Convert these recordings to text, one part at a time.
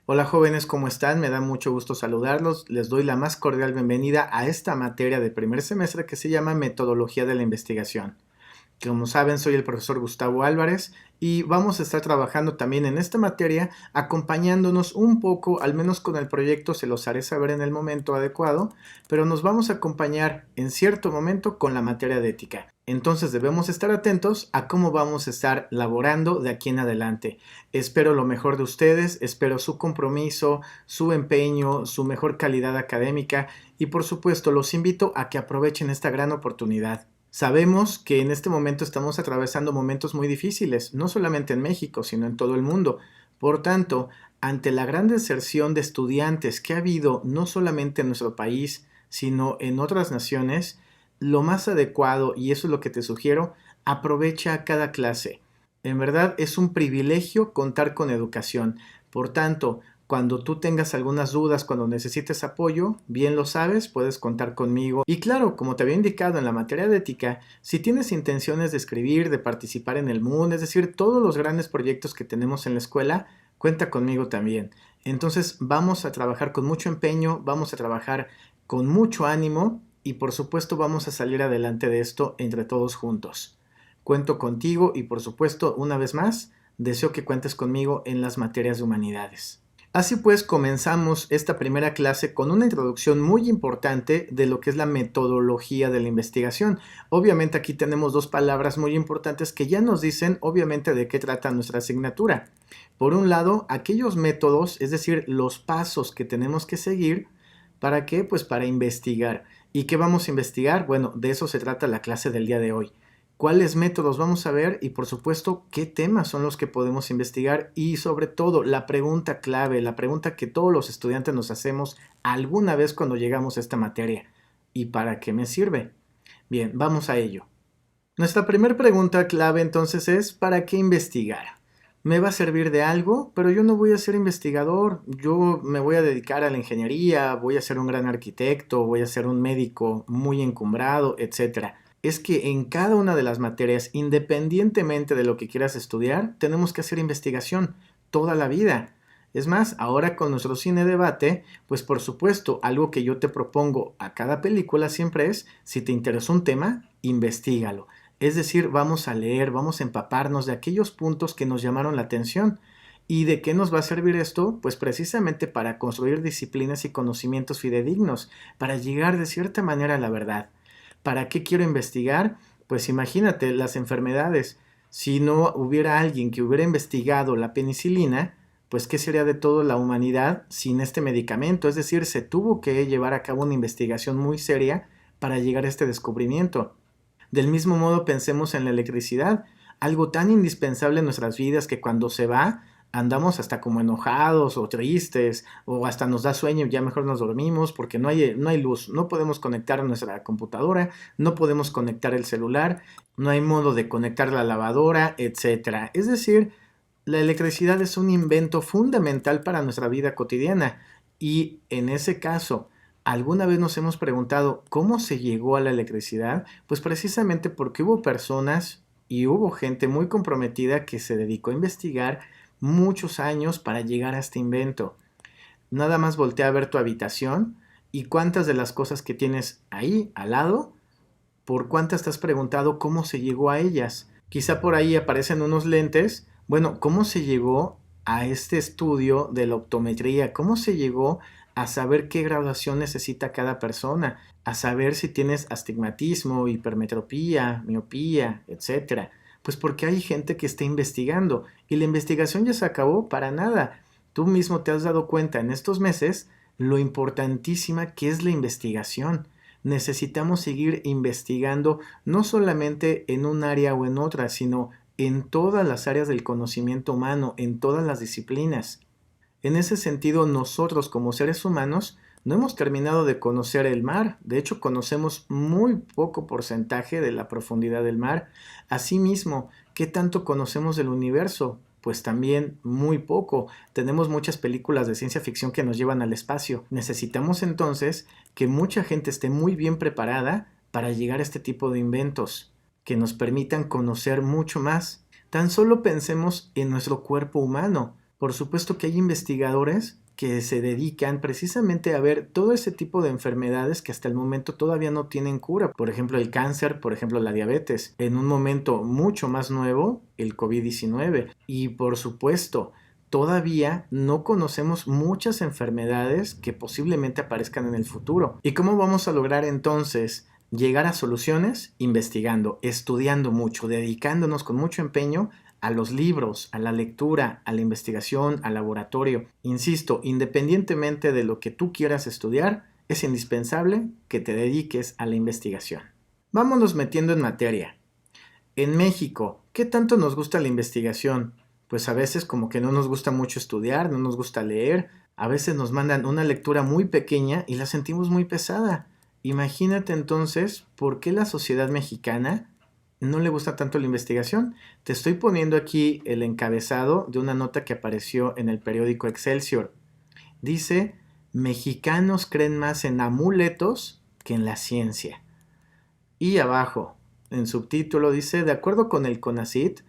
Hola jóvenes, ¿cómo están? Me da mucho gusto saludarlos. Les doy la más cordial bienvenida a esta materia de primer semestre que se llama Metodología de la Investigación. Como saben, soy el profesor Gustavo Álvarez y vamos a estar trabajando también en esta materia, acompañándonos un poco, al menos con el proyecto se los haré saber en el momento adecuado, pero nos vamos a acompañar en cierto momento con la materia de ética. Entonces debemos estar atentos a cómo vamos a estar laborando de aquí en adelante. Espero lo mejor de ustedes, espero su compromiso, su empeño, su mejor calidad académica y por supuesto los invito a que aprovechen esta gran oportunidad. Sabemos que en este momento estamos atravesando momentos muy difíciles, no solamente en México, sino en todo el mundo. Por tanto, ante la gran deserción de estudiantes que ha habido no solamente en nuestro país, sino en otras naciones, lo más adecuado, y eso es lo que te sugiero, aprovecha cada clase. En verdad es un privilegio contar con educación. Por tanto, cuando tú tengas algunas dudas, cuando necesites apoyo, bien lo sabes, puedes contar conmigo. Y claro, como te había indicado en la materia de ética, si tienes intenciones de escribir, de participar en el MUN, es decir, todos los grandes proyectos que tenemos en la escuela, cuenta conmigo también. Entonces vamos a trabajar con mucho empeño, vamos a trabajar con mucho ánimo y por supuesto vamos a salir adelante de esto entre todos juntos. Cuento contigo y por supuesto, una vez más, deseo que cuentes conmigo en las materias de humanidades. Así pues, comenzamos esta primera clase con una introducción muy importante de lo que es la metodología de la investigación. Obviamente aquí tenemos dos palabras muy importantes que ya nos dicen obviamente de qué trata nuestra asignatura. Por un lado, aquellos métodos, es decir, los pasos que tenemos que seguir. ¿Para qué? Pues para investigar. ¿Y qué vamos a investigar? Bueno, de eso se trata la clase del día de hoy. ¿Cuáles métodos vamos a ver? Y por supuesto, ¿qué temas son los que podemos investigar? Y sobre todo, la pregunta clave, la pregunta que todos los estudiantes nos hacemos alguna vez cuando llegamos a esta materia. ¿Y para qué me sirve? Bien, vamos a ello. Nuestra primera pregunta clave entonces es ¿para qué investigar? ¿Me va a servir de algo? Pero yo no voy a ser investigador, yo me voy a dedicar a la ingeniería, voy a ser un gran arquitecto, voy a ser un médico muy encumbrado, etcétera. Es que en cada una de las materias, independientemente de lo que quieras estudiar, tenemos que hacer investigación toda la vida. Es más, ahora con nuestro cine debate, pues por supuesto, algo que yo te propongo a cada película siempre es, si te interesó un tema, investígalo. Es decir, vamos a leer, vamos a empaparnos de aquellos puntos que nos llamaron la atención. ¿Y de qué nos va a servir esto? Pues precisamente para construir disciplinas y conocimientos fidedignos, para llegar de cierta manera a la verdad. ¿Para qué quiero investigar? Pues imagínate las enfermedades. Si no hubiera alguien que hubiera investigado la penicilina, pues ¿qué sería de toda la humanidad sin este medicamento? Es decir, se tuvo que llevar a cabo una investigación muy seria para llegar a este descubrimiento. Del mismo modo pensemos en la electricidad, algo tan indispensable en nuestras vidas que cuando se va andamos hasta como enojados o tristes o hasta nos da sueño y ya mejor nos dormimos porque no hay luz, no podemos conectar nuestra computadora, no podemos conectar el celular, no hay modo de conectar la lavadora, etcétera. Es decir, la electricidad es un invento fundamental para nuestra vida cotidiana y en ese caso, ¿alguna vez nos hemos preguntado cómo se llegó a la electricidad? Pues precisamente porque hubo personas y hubo gente muy comprometida que se dedicó a investigar muchos años para llegar a este invento. Nada más voltea a ver tu habitación y cuántas de las cosas que tienes ahí al lado, por cuántas te has preguntado cómo se llegó a ellas. Quizá por ahí aparecen unos lentes. Bueno, ¿cómo se llegó a este estudio de la optometría? ¿Cómo se llegó a saber qué graduación necesita cada persona? A saber si tienes astigmatismo, hipermetropía, miopía, etcétera. Pues porque hay gente que está investigando y la investigación ya se acabó para nada. Tú mismo te has dado cuenta en estos meses lo importantísima que es la investigación. Necesitamos seguir investigando no solamente en un área o en otra, sino en todas las áreas del conocimiento humano, en todas las disciplinas. En ese sentido, nosotros como seres humanos no hemos terminado de conocer el mar, de hecho conocemos muy poco porcentaje de la profundidad del mar. Asimismo, ¿qué tanto conocemos del universo? Pues también muy poco. Tenemos muchas películas de ciencia ficción que nos llevan al espacio. Necesitamos entonces que mucha gente esté muy bien preparada para llegar a este tipo de inventos que nos permitan conocer mucho más. Tan solo pensemos en nuestro cuerpo humano. Por supuesto que hay investigadores que se dedican precisamente a ver todo ese tipo de enfermedades que hasta el momento todavía no tienen cura. Por ejemplo, el cáncer, por ejemplo, la diabetes. En un momento mucho más nuevo, el COVID-19. Y por supuesto, todavía no conocemos muchas enfermedades que posiblemente aparezcan en el futuro. ¿Y cómo vamos a lograr entonces llegar a soluciones? Investigando, estudiando mucho, dedicándonos con mucho empeño a los libros, a la lectura, a la investigación, al laboratorio. Insisto, independientemente de lo que tú quieras estudiar, es indispensable que te dediques a la investigación. Vámonos metiendo en materia. En México, ¿qué tanto nos gusta la investigación? Pues a veces como que no nos gusta mucho estudiar, no nos gusta leer, a veces nos mandan una lectura muy pequeña y la sentimos muy pesada. Imagínate entonces por qué la sociedad mexicana no le gusta tanto la investigación. Te estoy poniendo aquí el encabezado de una nota que apareció en el periódico Excelsior. Dice, mexicanos creen más en amuletos que en la ciencia. Y abajo, en subtítulo, dice, de acuerdo con el CONACYT,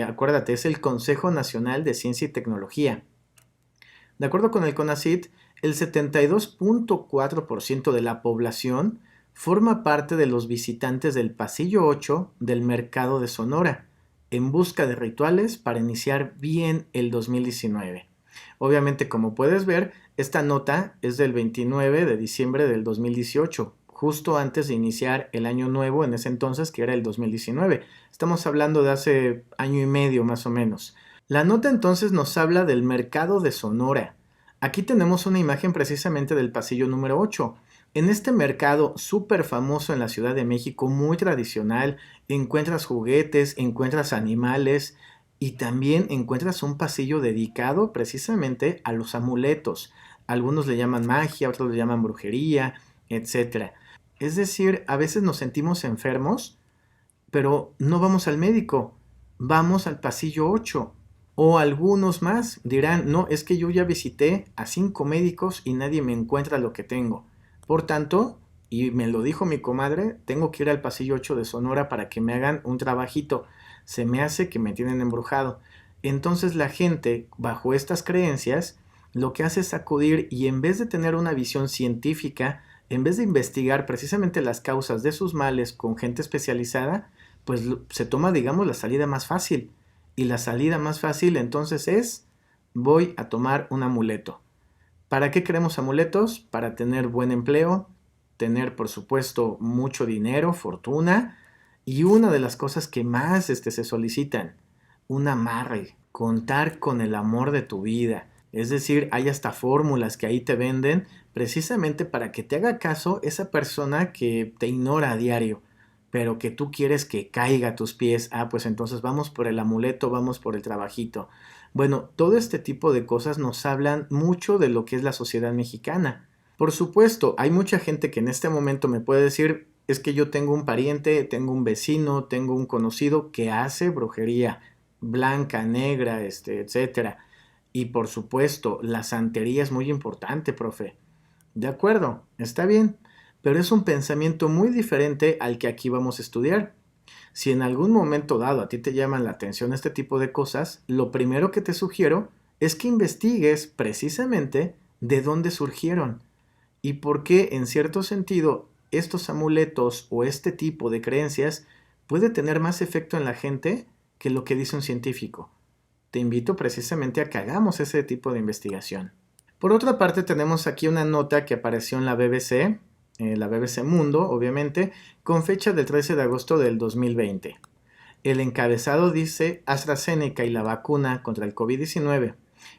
acuérdate, es el Consejo Nacional de Ciencia y Tecnología. De acuerdo con el CONACYT, el 72.4% de la población forma parte de los visitantes del Pasillo 8 del Mercado de Sonora, en busca de rituales para iniciar bien el 2019. Obviamente, como puedes ver, esta nota es del 29 de diciembre del 2018, justo antes de iniciar el año nuevo en ese entonces, que era el 2019. Estamos hablando de hace año y medio más o menos. La nota entonces nos habla del Mercado de Sonora. Aquí tenemos una imagen precisamente del pasillo número 8. En este mercado súper famoso en la Ciudad de México, muy tradicional, encuentras juguetes, encuentras animales y también encuentras un pasillo dedicado precisamente a los amuletos. Algunos le llaman magia, otros le llaman brujería, etc. Es decir, a veces nos sentimos enfermos, pero no vamos al médico, vamos al pasillo 8. O algunos más dirán, no, es que yo ya visité a 5 médicos y nadie me encuentra lo que tengo. Por tanto, y me lo dijo mi comadre, tengo que ir al pasillo 8 de Sonora para que me hagan un trabajito. Se me hace que me tienen embrujado. Entonces la gente, bajo estas creencias, lo que hace es acudir y en vez de tener una visión científica, en vez de investigar precisamente las causas de sus males con gente especializada, pues se toma, digamos, la salida más fácil. Y la salida más fácil entonces es, voy a tomar un amuleto. ¿Para qué queremos amuletos? Para tener buen empleo, tener por supuesto mucho dinero, fortuna y una de las cosas que más se solicitan, un amarre, contar con el amor de tu vida. Es decir, hay hasta fórmulas que ahí te venden precisamente para que te haga caso esa persona que te ignora a diario, pero que tú quieres que caiga a tus pies. Ah, pues entonces vamos por el amuleto, vamos por el trabajito. Bueno, todo este tipo de cosas nos hablan mucho de lo que es la sociedad mexicana. Por supuesto, hay mucha gente que en este momento me puede decir, es que yo tengo un pariente, tengo un vecino, tengo un conocido que hace brujería blanca, negra, etcétera. Y por supuesto, la santería es muy importante, profe. De acuerdo, está bien, pero es un pensamiento muy diferente al que aquí vamos a estudiar. Si en algún momento dado a ti te llaman la atención este tipo de cosas, lo primero que te sugiero es que investigues precisamente de dónde surgieron y por qué en cierto sentido estos amuletos o este tipo de creencias puede tener más efecto en la gente que lo que dice un científico. Te invito precisamente a que hagamos ese tipo de investigación. Por otra parte, tenemos aquí una nota que apareció en la BBC Mundo, obviamente, con fecha del 13 de agosto del 2020. El encabezado dice AstraZeneca y la vacuna contra el COVID-19.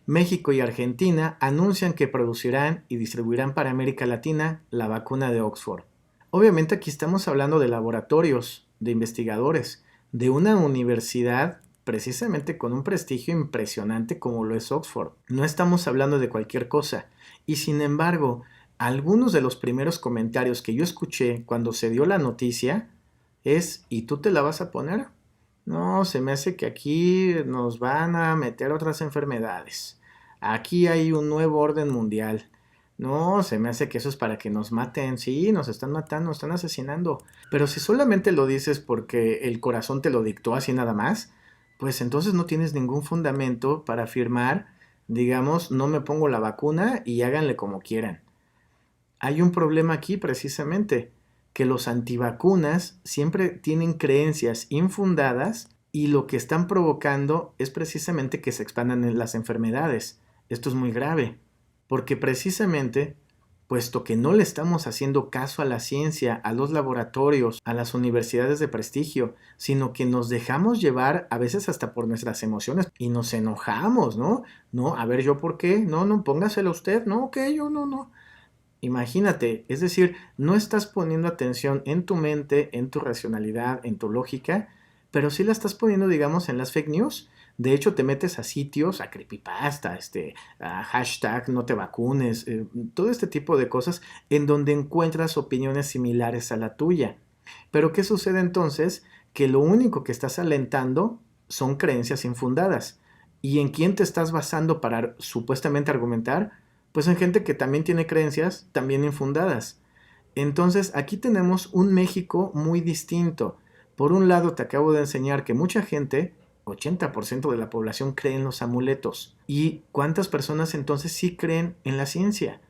México y Argentina anuncian que producirán y distribuirán para América Latina la vacuna de Oxford. Obviamente aquí estamos hablando de laboratorios, de investigadores, de una universidad precisamente con un prestigio impresionante como lo es Oxford. No estamos hablando de cualquier cosa. Y sin embargo, algunos de los primeros comentarios que yo escuché cuando se dio la noticia es, ¿y tú te la vas a poner? No, se me hace que aquí nos van a meter otras enfermedades. Aquí hay un nuevo orden mundial. No, se me hace que eso es para que nos maten. Sí, nos están matando, nos están asesinando. Pero si solamente lo dices porque el corazón te lo dictó así nada más, pues entonces no tienes ningún fundamento para afirmar, digamos, no me pongo la vacuna y háganle como quieran. Hay un problema aquí precisamente, que los antivacunas siempre tienen creencias infundadas y lo que están provocando es precisamente que se expandan las enfermedades. Esto es muy grave, porque precisamente, puesto que no le estamos haciendo caso a la ciencia, a los laboratorios, a las universidades de prestigio, sino que nos dejamos llevar a veces hasta por nuestras emociones y nos enojamos, ¿no? No, a ver, ¿yo por qué? No, no, póngaselo usted, no, ok, yo no, no. Imagínate, es decir, no estás poniendo atención en tu mente, en tu racionalidad, en tu lógica, pero sí la estás poniendo, digamos, en las fake news. De hecho, te metes a sitios, a creepypasta, a hashtag no te vacunes, todo este tipo de cosas en donde encuentras opiniones similares a la tuya. Pero ¿qué sucede entonces? Que lo único que estás alentando son creencias infundadas. ¿Y en quién te estás basando para supuestamente argumentar? Pues en gente que también tiene creencias también infundadas. Entonces aquí tenemos un México muy distinto. Por un lado te acabo de enseñar que mucha gente, 80% de la población cree en los amuletos. ¿Y cuántas personas entonces sí creen en la ciencia?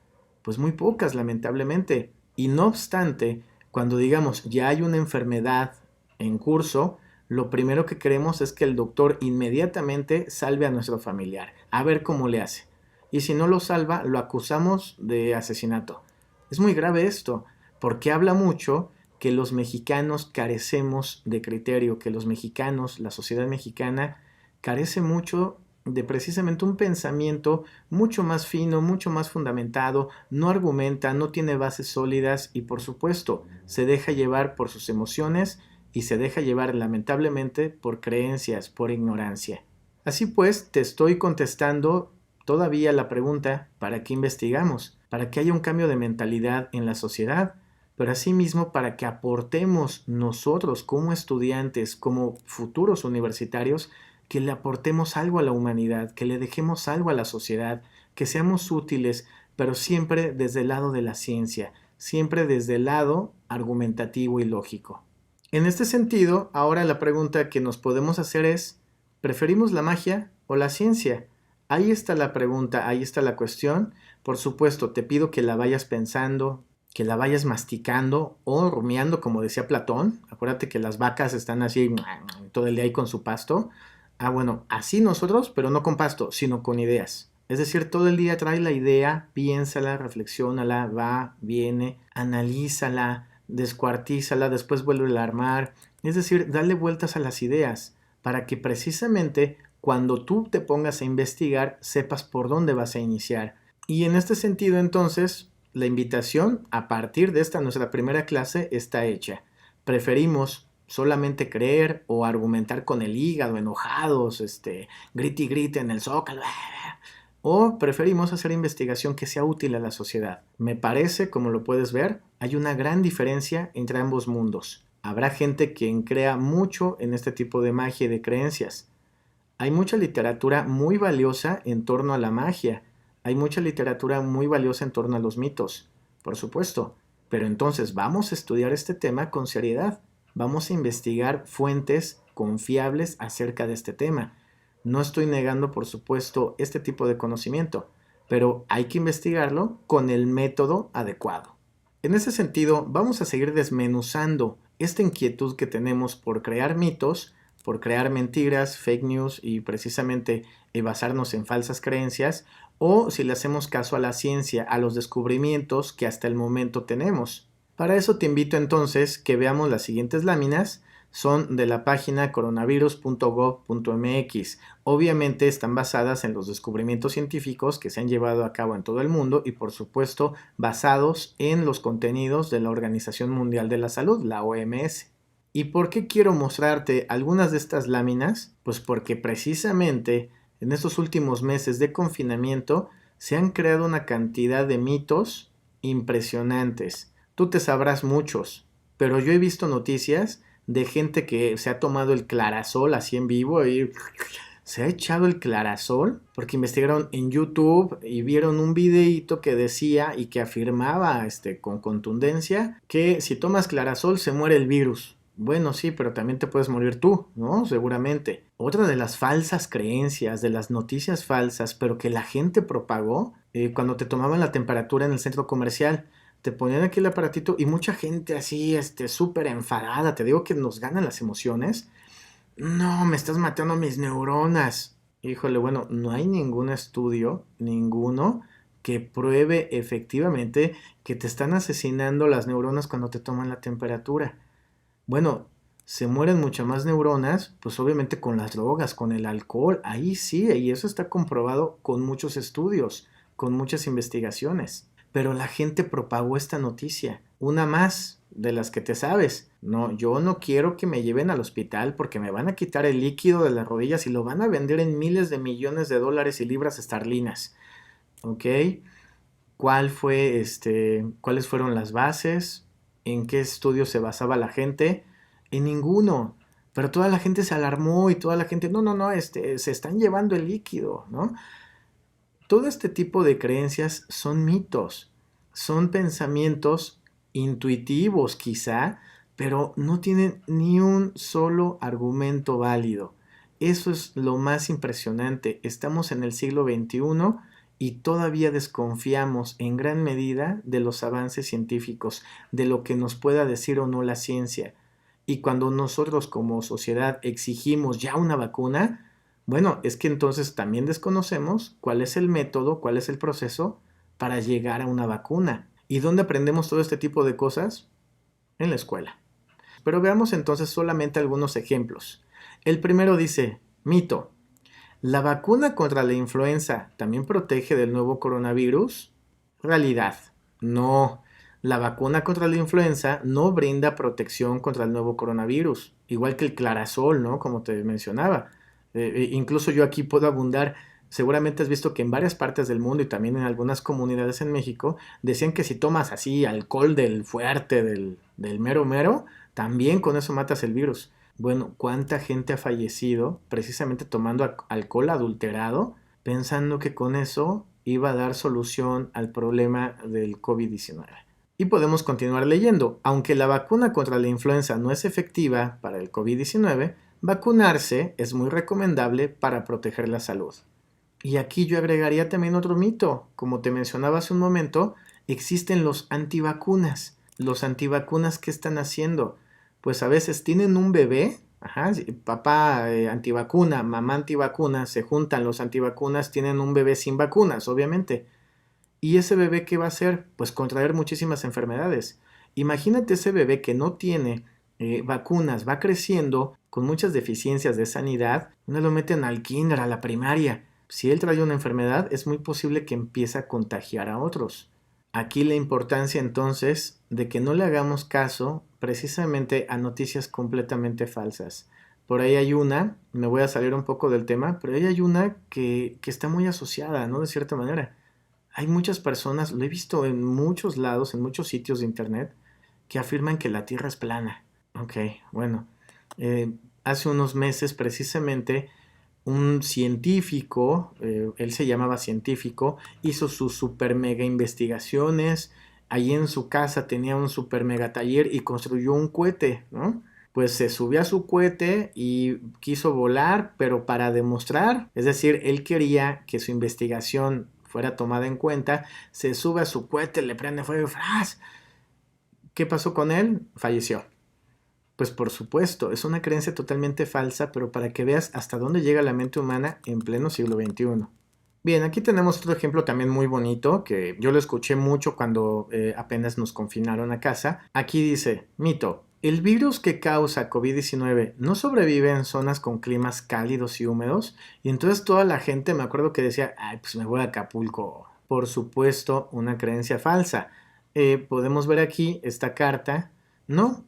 Pues muy pocas, lamentablemente. Y no obstante, cuando digamos ya hay una enfermedad en curso, lo primero que queremos es que el doctor inmediatamente salve a nuestro familiar, a ver cómo le hace. Y si no lo salva, lo acusamos de asesinato. Es muy grave esto, porque habla mucho que los mexicanos carecemos de criterio, que los mexicanos, la sociedad mexicana, carece mucho de precisamente un pensamiento mucho más fino, mucho más fundamentado, no argumenta, no tiene bases sólidas y por supuesto se deja llevar por sus emociones y se deja llevar lamentablemente por creencias, por ignorancia. Así pues, te estoy contestando todavía la pregunta, ¿para qué investigamos? Para que haya un cambio de mentalidad en la sociedad, pero asimismo para que aportemos nosotros como estudiantes, como futuros universitarios, que le aportemos algo a la humanidad, que le dejemos algo a la sociedad, que seamos útiles, pero siempre desde el lado de la ciencia, siempre desde el lado argumentativo y lógico. En este sentido, ahora la pregunta que nos podemos hacer es, ¿preferimos la magia o la ciencia? Ahí está la pregunta, ahí está la cuestión. Por supuesto, te pido que la vayas pensando, que la vayas masticando o rumiando, como decía Platón. Acuérdate que las vacas están así todo el día ahí con su pasto. Ah, bueno, así nosotros, pero no con pasto, sino con ideas. Es decir, todo el día trae la idea, piénsala, reflexiónala, va, viene, analízala, descuartízala, después vuelve a armar. Es decir, dale vueltas a las ideas para que precisamente cuando tú te pongas a investigar sepas por dónde vas a iniciar. Y en este sentido entonces, la invitación a partir de esta nuestra primera clase está hecha. Preferimos solamente creer o argumentar con el hígado, enojados, grite y grite en el zócalo, o preferimos hacer investigación que sea útil a la sociedad. Me parece, como lo puedes ver, hay una gran diferencia entre ambos mundos. Habrá gente quien crea mucho en este tipo de magia y de creencias. Hay mucha literatura muy valiosa en torno a la magia. Hay mucha literatura muy valiosa en torno a los mitos, por supuesto. Pero entonces vamos a estudiar este tema con seriedad. Vamos a investigar fuentes confiables acerca de este tema. No estoy negando, por supuesto, este tipo de conocimiento, pero hay que investigarlo con el método adecuado. En ese sentido, vamos a seguir desmenuzando esta inquietud que tenemos por crear mitos, por crear mentiras, fake news y precisamente basarnos en falsas creencias, o si le hacemos caso a la ciencia, a los descubrimientos que hasta el momento tenemos. Para eso te invito entonces que veamos las siguientes láminas. Son de la página coronavirus.gov.mx. Obviamente están basadas en los descubrimientos científicos que se han llevado a cabo en todo el mundo y por supuesto basados en los contenidos de la Organización Mundial de la Salud, la OMS. ¿Y por qué quiero mostrarte algunas de estas láminas? Pues porque precisamente en estos últimos meses de confinamiento se han creado una cantidad de mitos impresionantes. Tú te sabrás muchos, pero yo he visto noticias de gente que se ha tomado el clarasol así en vivo y se ha echado el clarasol porque investigaron en YouTube y vieron un videíto que decía y que afirmaba con contundencia que si tomas clarasol se muere el virus. Bueno, sí, pero también te puedes morir tú, ¿no? Seguramente. Otra de las falsas creencias, de las noticias falsas, pero que la gente propagó, cuando te tomaban la temperatura en el centro comercial, te ponían aquí el aparatito y mucha gente así, súper enfadada, te digo que nos ganan las emociones. No, me estás matando mis neuronas. Híjole, bueno, no hay ningún estudio, ninguno, que pruebe efectivamente que te están asesinando las neuronas cuando te toman la temperatura. Bueno, se mueren muchas más neuronas, pues obviamente con las drogas, con el alcohol, ahí sí, y eso está comprobado con muchos estudios, con muchas investigaciones. Pero la gente propagó esta noticia, una más de las que te sabes. No, yo no quiero que me lleven al hospital porque me van a quitar el líquido de las rodillas y lo van a vender en miles de millones de dólares y libras esterlinas. ¿Ok? ¿Cuáles fueron las bases? ¿En qué estudios se basaba la gente? En ninguno. Pero toda la gente se alarmó y toda la gente, no, no, no, se están llevando el líquido, ¿no? Todo este tipo de creencias son mitos, son pensamientos intuitivos quizá, pero no tienen ni un solo argumento válido. Eso es lo más impresionante. Estamos en el siglo XXI y todavía desconfiamos en gran medida de los avances científicos, de lo que nos pueda decir o no la ciencia. Y cuando nosotros como sociedad exigimos ya una vacuna, bueno, es que entonces también desconocemos cuál es el método, cuál es el proceso para llegar a una vacuna. ¿Y dónde aprendemos todo este tipo de cosas? En la escuela. Pero veamos entonces solamente algunos ejemplos. El primero dice, mito, ¿la vacuna contra la influenza también protege del nuevo coronavirus? Realidad, no. La vacuna contra la influenza no brinda protección contra el nuevo coronavirus, igual que el clarasol, ¿no? Como te mencionaba. Incluso yo aquí puedo abundar. Seguramente has visto que en varias partes del mundo y también en algunas comunidades en México decían que si tomas así alcohol del fuerte, del mero mero, también con eso matas el virus. Bueno, ¿cuánta gente ha fallecido precisamente tomando alcohol adulterado pensando que con eso iba a dar solución al problema del COVID-19? Y podemos continuar leyendo. Aunque la vacuna contra la influenza no es efectiva para el COVID-19, vacunarse es muy recomendable para proteger la salud. Y aquí yo agregaría también otro mito. Como te mencionaba hace un momento, existen los antivacunas. Los antivacunas, ¿qué están haciendo? Pues a veces tienen un bebé, ajá, papá antivacuna, mamá antivacuna, se juntan los antivacunas, tienen un bebé sin vacunas, obviamente. ¿Y ese bebé qué va a hacer? Pues contraer muchísimas enfermedades. Imagínate ese bebé que no tiene vacunas, va creciendo con muchas deficiencias de sanidad, no lo meten al kinder, a la primaria. Si él trae una enfermedad, es muy posible que empiece a contagiar a otros. Aquí la importancia entonces de que no le hagamos caso precisamente a noticias completamente falsas. Por ahí hay una, me voy a salir un poco del tema, pero ahí hay una que está muy asociada, ¿no? De cierta manera. Hay muchas personas, lo he visto en muchos lados, en muchos sitios de internet, que afirman que la Tierra es plana. Ok, bueno. Hace unos meses precisamente un científico, él se llamaba científico, hizo sus super mega investigaciones, allí en su casa tenía un super mega taller y construyó un cohete, ¿no? Pues se subió a su cohete y quiso volar, pero para demostrar, es decir, él quería que su investigación fuera tomada en cuenta, se sube a su cohete, le prende fuego y ¡fras! ¿Qué pasó con él? Falleció. Pues por supuesto, es una creencia totalmente falsa, pero para que veas hasta dónde llega la mente humana en pleno siglo XXI. Bien, aquí tenemos otro ejemplo también muy bonito, que yo lo escuché mucho cuando apenas nos confinaron a casa. Aquí dice, mito, ¿el virus que causa COVID-19 no sobrevive en zonas con climas cálidos y húmedos? Y entonces toda la gente, me acuerdo que decía, ay, pues me voy a Acapulco. Por supuesto, una creencia falsa. Podemos ver aquí esta carta. No,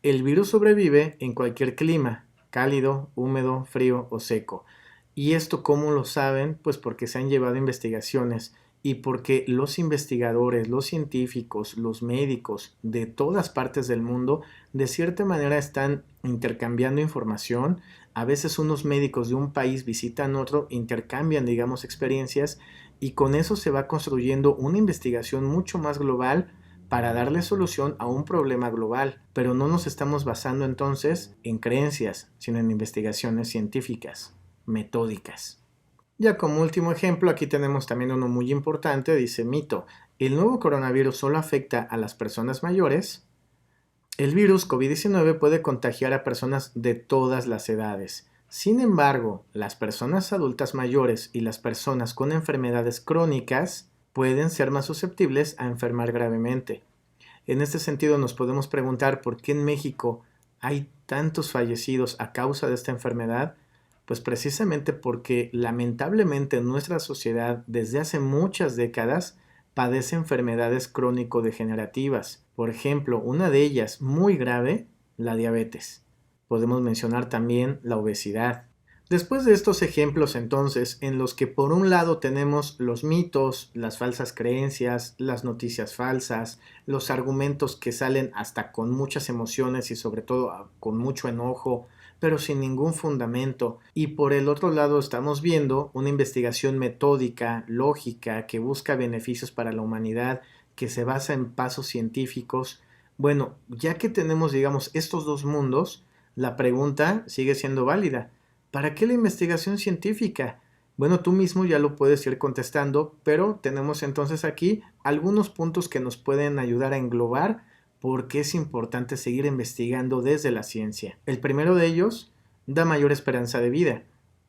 el virus sobrevive en cualquier clima, cálido, húmedo, frío o seco. ¿Y esto cómo lo saben? Pues porque se han llevado investigaciones y porque los investigadores, los científicos, los médicos de todas partes del mundo de cierta manera están intercambiando información. A veces unos médicos de un país visitan otro, intercambian, digamos, experiencias y con eso se va construyendo una investigación mucho más global para darle solución a un problema global, pero no nos estamos basando entonces en creencias, sino en investigaciones científicas, metódicas. Ya como último ejemplo, aquí tenemos también uno muy importante, dice mito, ¿el nuevo coronavirus solo afecta a las personas mayores? El virus COVID-19 puede contagiar a personas de todas las edades. Sin embargo, las personas adultas mayores y las personas con enfermedades crónicas pueden ser más susceptibles a enfermar gravemente. En este sentido, nos podemos preguntar por qué en México hay tantos fallecidos a causa de esta enfermedad. Pues precisamente porque lamentablemente nuestra sociedad desde hace muchas décadas padece enfermedades crónico-degenerativas. Por ejemplo, una de ellas muy grave, la diabetes. Podemos mencionar también la obesidad. Después de estos ejemplos entonces, en los que por un lado tenemos los mitos, las falsas creencias, las noticias falsas, los argumentos que salen hasta con muchas emociones y sobre todo con mucho enojo, pero sin ningún fundamento, y por el otro lado estamos viendo una investigación metódica, lógica, que busca beneficios para la humanidad, que se basa en pasos científicos. Bueno, ya que tenemos, digamos, estos dos mundos, la pregunta sigue siendo válida. ¿Para qué la investigación científica? Bueno, tú mismo ya lo puedes ir contestando, pero tenemos entonces aquí algunos puntos que nos pueden ayudar a englobar por qué es importante seguir investigando desde la ciencia. El primero de ellos, da mayor esperanza de vida.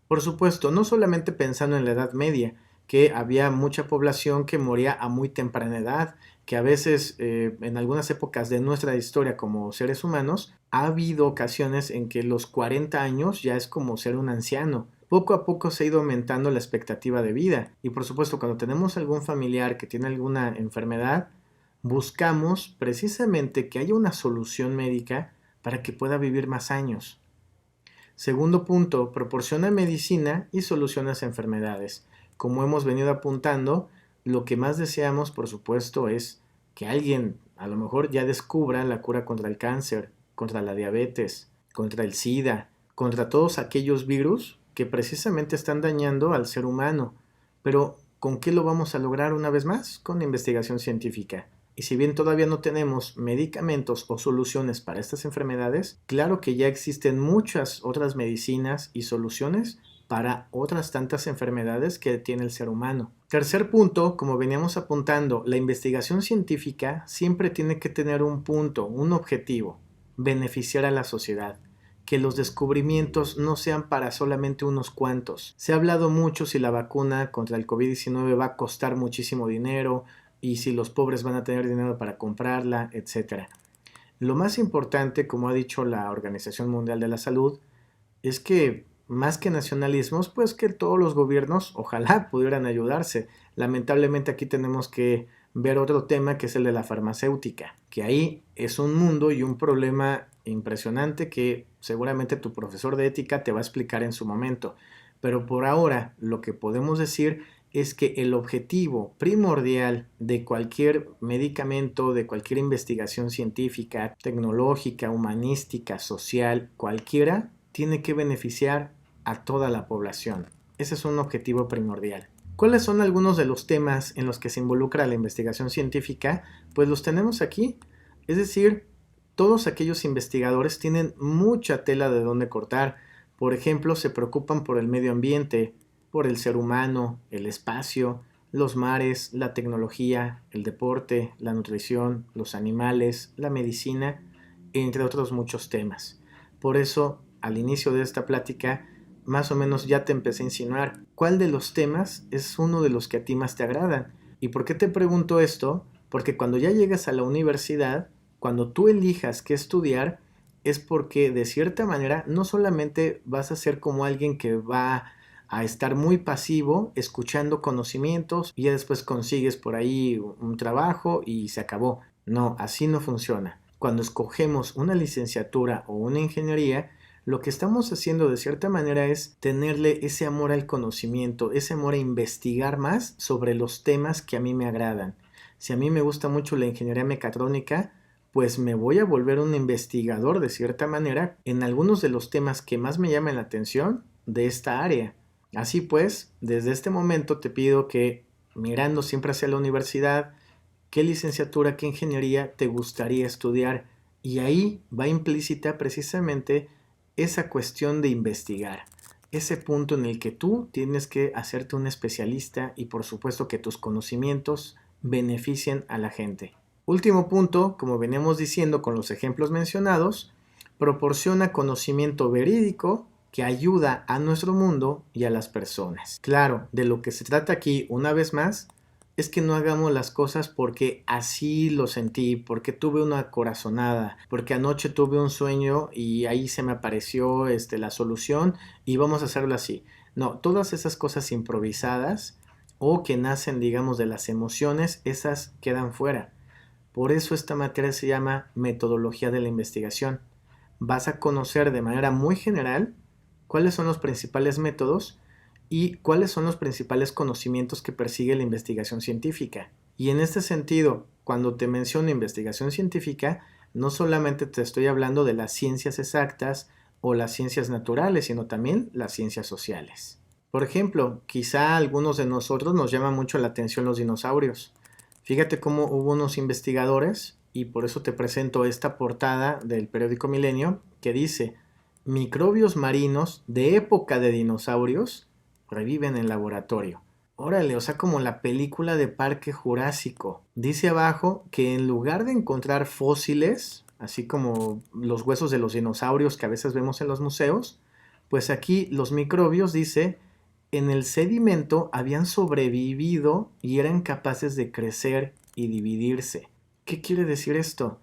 Por supuesto, no solamente pensando en la Edad Media, que había mucha población que moría a muy temprana edad, que a veces en algunas épocas de nuestra historia como seres humanos, ha habido ocasiones en que los 40 años ya es como ser un anciano. Poco a poco se ha ido aumentando la expectativa de vida y por supuesto cuando tenemos algún familiar que tiene alguna enfermedad, buscamos precisamente que haya una solución médica para que pueda vivir más años. Segundo punto, proporciona medicina y soluciones a enfermedades. Como hemos venido apuntando, lo que más deseamos, por supuesto, es que alguien a lo mejor ya descubra la cura contra el cáncer, contra la diabetes, contra el SIDA, contra todos aquellos virus que precisamente están dañando al ser humano. Pero, ¿con qué lo vamos a lograr una vez más? Con la investigación científica. Y si bien todavía no tenemos medicamentos o soluciones para estas enfermedades, claro que ya existen muchas otras medicinas y soluciones para otras tantas enfermedades que tiene el ser humano. Tercer punto, como veníamos apuntando, la investigación científica siempre tiene que tener un punto, un objetivo, beneficiar a la sociedad. Que los descubrimientos no sean para solamente unos cuantos. Se ha hablado mucho si la vacuna contra el COVID-19 va a costar muchísimo dinero, y si los pobres van a tener dinero para comprarla, etc. Lo más importante, como ha dicho la Organización Mundial de la Salud, es que más que nacionalismos, pues que todos los gobiernos ojalá pudieran ayudarse. Lamentablemente aquí tenemos que ver otro tema que es el de la farmacéutica, que ahí es un mundo y un problema impresionante que seguramente tu profesor de ética te va a explicar en su momento. Pero por ahora lo que podemos decir es que el objetivo primordial de cualquier medicamento, de cualquier investigación científica, tecnológica, humanística, social, cualquiera, tiene que beneficiar a toda la población. Ese es un objetivo primordial. ¿Cuáles son algunos de los temas en los que se involucra la investigación científica? Pues los tenemos aquí. Es decir, todos aquellos investigadores tienen mucha tela de dónde cortar. Por ejemplo, se preocupan por el medio ambiente, por el ser humano, el espacio, los mares, la tecnología, el deporte, la nutrición, los animales, la medicina, entre otros muchos temas. Por eso, al inicio de esta plática, más o menos ya te empecé a insinuar cuál de los temas es uno de los que a ti más te agradan. ¿Y por qué te pregunto esto? Porque cuando ya llegas a la universidad, cuando tú elijas qué estudiar, es porque de cierta manera no solamente vas a ser como alguien que va a estar muy pasivo, escuchando conocimientos y ya después consigues por ahí un trabajo y se acabó. No, así no funciona. Cuando escogemos una licenciatura o una ingeniería, lo que estamos haciendo de cierta manera es tenerle ese amor al conocimiento, ese amor a investigar más sobre los temas que a mí me agradan. Si a mí me gusta mucho la ingeniería mecatrónica, pues me voy a volver un investigador de cierta manera en algunos de los temas que más me llaman la atención de esta área. Así pues, desde este momento te pido que, mirando siempre hacia la universidad, qué licenciatura, qué ingeniería te gustaría estudiar. Y ahí va implícita precisamente esa cuestión de investigar, ese punto en el que tú tienes que hacerte un especialista y por supuesto que tus conocimientos beneficien a la gente. Último punto, como veníamos diciendo con los ejemplos mencionados, proporciona conocimiento verídico que ayuda a nuestro mundo y a las personas. Claro, de lo que se trata aquí, una vez más, es que no hagamos las cosas porque así lo sentí, porque tuve una corazonada, porque anoche tuve un sueño y ahí se me apareció la solución y vamos a hacerlo así. No, todas esas cosas improvisadas o que nacen, digamos, de las emociones, esas quedan fuera. Por eso esta materia se llama metodología de la investigación. Vas a conocer de manera muy general cuáles son los principales métodos y cuáles son los principales conocimientos que persigue la investigación científica. Y en este sentido, cuando te menciono investigación científica, no solamente te estoy hablando de las ciencias exactas o las ciencias naturales, sino también las ciencias sociales. Por ejemplo, quizá a algunos de nosotros nos llama mucho la atención los dinosaurios. Fíjate cómo hubo unos investigadores, y por eso te presento esta portada del periódico Milenio, que dice: microbios marinos de época de dinosaurios reviven en laboratorio. Órale, o sea, como la película de Parque Jurásico. Dice abajo que en lugar de encontrar fósiles, así como los huesos de los dinosaurios que a veces vemos en los museos, pues aquí los microbios, dice, en el sedimento habían sobrevivido y eran capaces de crecer y dividirse. ¿Qué quiere decir esto?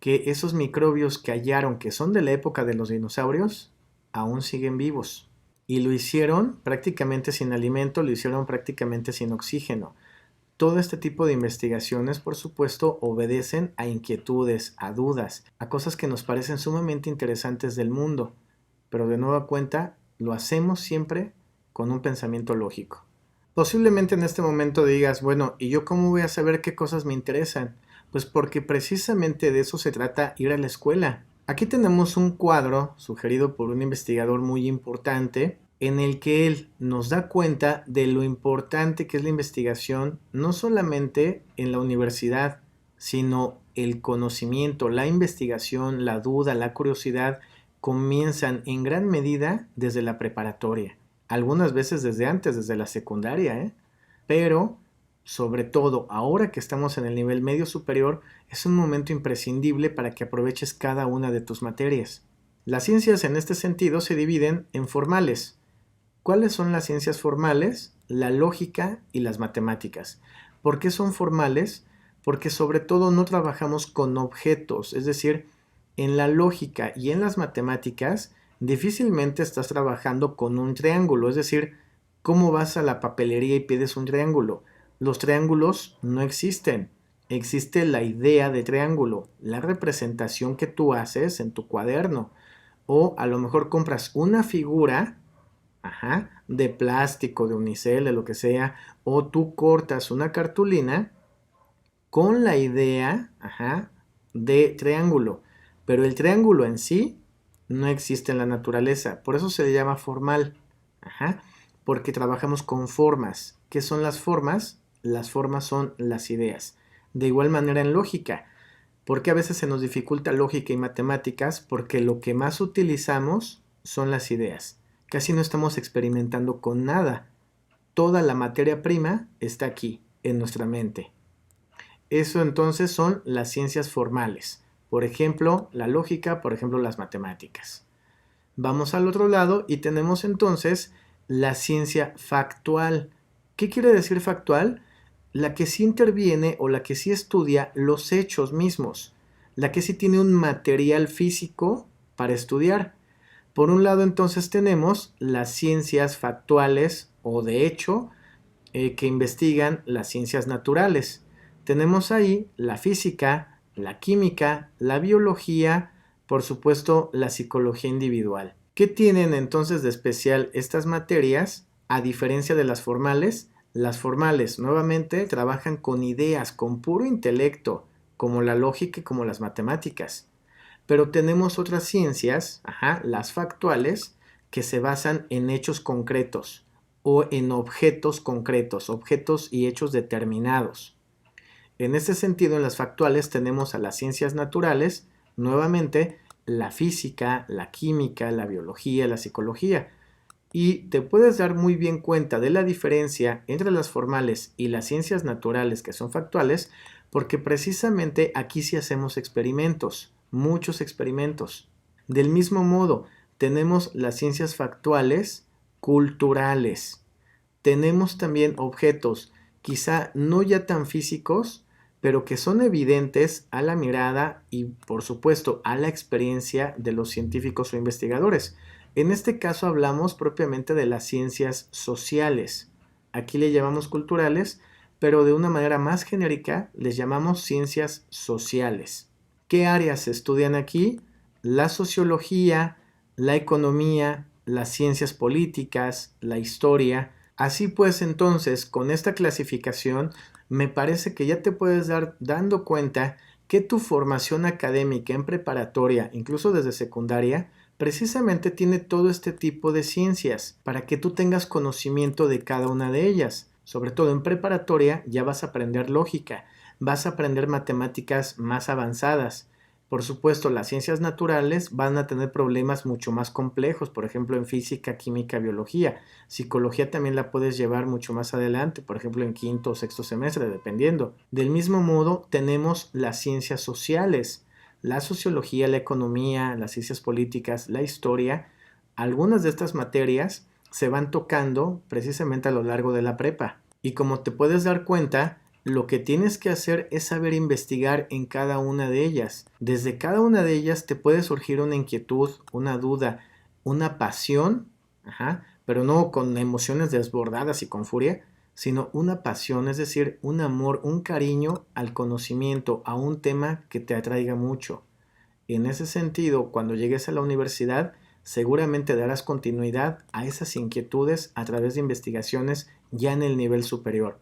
Que esos microbios que hallaron, que son de la época de los dinosaurios, aún siguen vivos. Y lo hicieron prácticamente sin alimento, lo hicieron prácticamente sin oxígeno. Todo este tipo de investigaciones, por supuesto, obedecen a inquietudes, a dudas, a cosas que nos parecen sumamente interesantes del mundo. Pero de nueva cuenta, lo hacemos siempre con un pensamiento lógico. Posiblemente en este momento digas, bueno, ¿y yo cómo voy a saber qué cosas me interesan? Pues porque precisamente de eso se trata ir a la escuela. Aquí tenemos un cuadro sugerido por un investigador muy importante en el que él nos da cuenta de lo importante que es la investigación, no solamente en la universidad, sino el conocimiento, la investigación, la duda, la curiosidad, comienzan en gran medida desde la preparatoria. Algunas veces desde antes, desde la secundaria, ¿eh? Pero sobre todo ahora que estamos en el nivel medio superior, es un momento imprescindible para que aproveches cada una de tus materias. Las ciencias en este sentido se dividen en formales. ¿Cuáles son las ciencias formales? La lógica y las matemáticas. ¿Por qué son formales? Porque sobre todo no trabajamos con objetos, es decir, en la lógica y en las matemáticas difícilmente estás trabajando con un triángulo, es decir, ¿cómo vas a la papelería y pides un triángulo? Los triángulos no existen. Existe la idea de triángulo, la representación que tú haces en tu cuaderno. O a lo mejor compras una figura, de plástico, de unicel, de lo que sea, o tú cortas una cartulina con la idea, de triángulo. Pero el triángulo en sí no existe en la naturaleza. Por eso se le llama formal. Porque trabajamos con formas. ¿Qué son las formas? Las formas son las ideas. De igual manera en lógica. ¿Por qué a veces se nos dificulta lógica y matemáticas? Porque lo que más utilizamos son las ideas. Casi no estamos experimentando con nada. Toda la materia prima está aquí, en nuestra mente. Eso entonces son las ciencias formales. Por ejemplo, la lógica, por ejemplo, las matemáticas. Vamos al otro lado y tenemos entonces la ciencia factual. ¿Qué quiere decir factual? La que sí interviene o la que sí estudia los hechos mismos. La que sí tiene un material físico para estudiar. Por un lado entonces tenemos las ciencias factuales o de hecho que investigan las ciencias naturales. Tenemos ahí la física, la química, la biología, por supuesto la psicología individual. ¿Qué tienen entonces de especial estas materias a diferencia de las formales? Las formales nuevamente trabajan con ideas, con puro intelecto, como la lógica y como las matemáticas. Pero tenemos otras ciencias, las factuales, que se basan en hechos concretos o en objetos concretos, objetos y hechos determinados. En este sentido, en las factuales tenemos a las ciencias naturales, nuevamente la física, la química, la biología, la psicología. Y te puedes dar muy bien cuenta de la diferencia entre las formales y las ciencias naturales que son factuales, porque precisamente aquí sí hacemos experimentos, muchos experimentos. Del mismo modo, tenemos las ciencias factuales culturales. Tenemos también objetos, quizá no ya tan físicos, pero que son evidentes a la mirada y, por supuesto, a la experiencia de los científicos o investigadores. En este caso hablamos propiamente de las ciencias sociales. Aquí le llamamos culturales, pero de una manera más genérica les llamamos ciencias sociales. ¿Qué áreas se estudian aquí? La sociología, la economía, las ciencias políticas, la historia. Así pues, entonces, con esta clasificación, me parece que ya te puedes dar dando cuenta que tu formación académica en preparatoria, incluso desde secundaria, precisamente tiene todo este tipo de ciencias para que tú tengas conocimiento de cada una de ellas. Sobre todo en preparatoria ya vas a aprender lógica, vas a aprender matemáticas más avanzadas. Por supuesto, las ciencias naturales van a tener problemas mucho más complejos, por ejemplo, en física, química, biología. Psicología también la puedes llevar mucho más adelante, por ejemplo, en quinto o sexto semestre, dependiendo. Del mismo modo, tenemos las ciencias sociales, la sociología, la economía, las ciencias políticas, la historia. Algunas de estas materias se van tocando precisamente a lo largo de la prepa. Y como te puedes dar cuenta, lo que tienes que hacer es saber investigar en cada una de ellas. Desde cada una de ellas te puede surgir una inquietud, una duda, una pasión, pero no con emociones desbordadas y con furia, sino una pasión, es decir, un amor, un cariño al conocimiento, a un tema que te atraiga mucho. En ese sentido, cuando llegues a la universidad, seguramente darás continuidad a esas inquietudes a través de investigaciones ya en el nivel superior.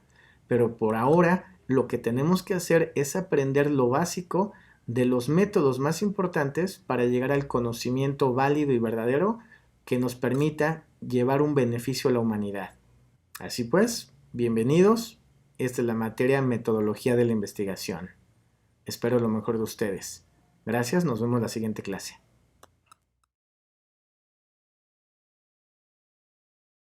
Pero por ahora, lo que tenemos que hacer es aprender lo básico de los métodos más importantes para llegar al conocimiento válido y verdadero que nos permita llevar un beneficio a la humanidad. Así pues, bienvenidos. Esta es la materia Metodología de la Investigación. Espero lo mejor de ustedes. Gracias, nos vemos en la siguiente clase.